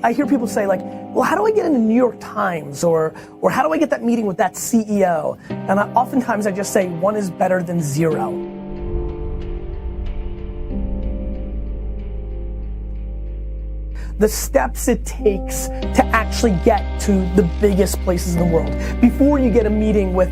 I hear people say like, well, how do I get into New York Times? Or how do I get that meeting with that CEO? And oftentimes I just say, one is better than zero. The steps it takes to actually get to the biggest places in the world. Before you get a meeting with,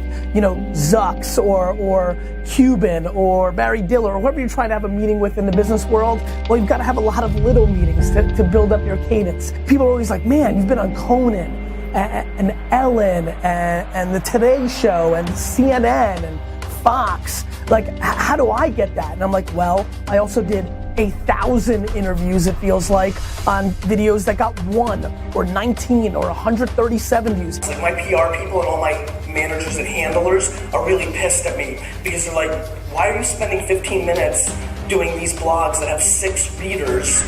Zucks or Cuban or Barry Diller or whoever you're trying to have a meeting with in the business world, well, you've got to have a lot of little meetings to build up your cadence. People are always like, man, you've been on Conan and Ellen and the Today Show and CNN and Fox. Like, how do I get that? And I'm like, well, I also did 1,000 interviews, it feels like, on videos that got 1 or 19 or 137 views. Like my PR people and all my managers and handlers are really pissed at me because they're like, why are you spending 15 minutes doing these blogs that have 6 readers,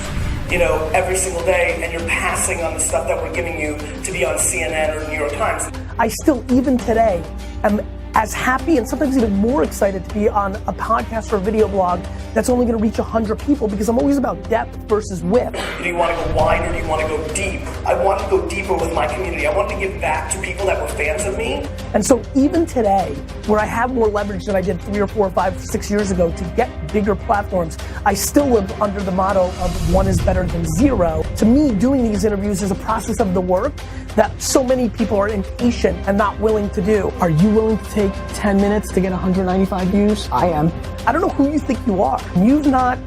every single day, and you're passing on the stuff that we're giving you to be on CNN or New York Times. I still, even today, am as happy and sometimes even more excited to be on a podcast or a video blog that's only gonna reach 100 people because I'm always about depth versus width. Do you wanna go wide or do you wanna go deep? I want to go deeper with my community. I want to give back to people that were fans of me. And so even today, where I have more leverage than I did 3 or 4 or 5 or 6 years ago to get bigger platforms, I still live under the motto of one is better than zero. To me, doing these interviews is a process of the work that so many people are impatient and not willing to do. Are you willing to take 10 minutes to get 195 views? I am. I don't know who you think you are. You've not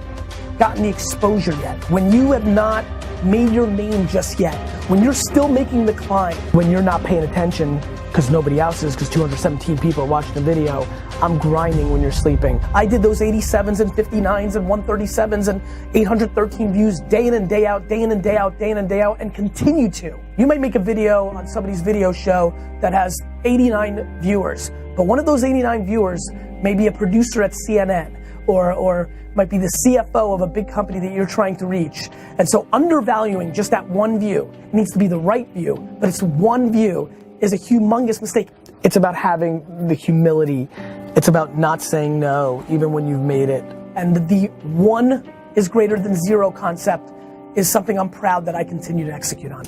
gotten the exposure yet. When you have not made your name just yet, when you're still making the climb, when you're not paying attention because nobody else is, because 217 people are watching the video, I'm grinding when you're sleeping. I did those 87s and 59s and 137s and 813 views day in and day out, day in and day out, day in and day out, and continue to. You might make a video on somebody's video show that has 89 viewers, but one of those 89 viewers may be a producer at CNN or might be the CFO of a big company that you're trying to reach. And so undervaluing just that one view, it needs to be the right view, but it's one view, is a humongous mistake. It's about having the humility. It's about not saying no, even when you've made it. And the one is greater than zero concept is something I'm proud that I continue to execute on.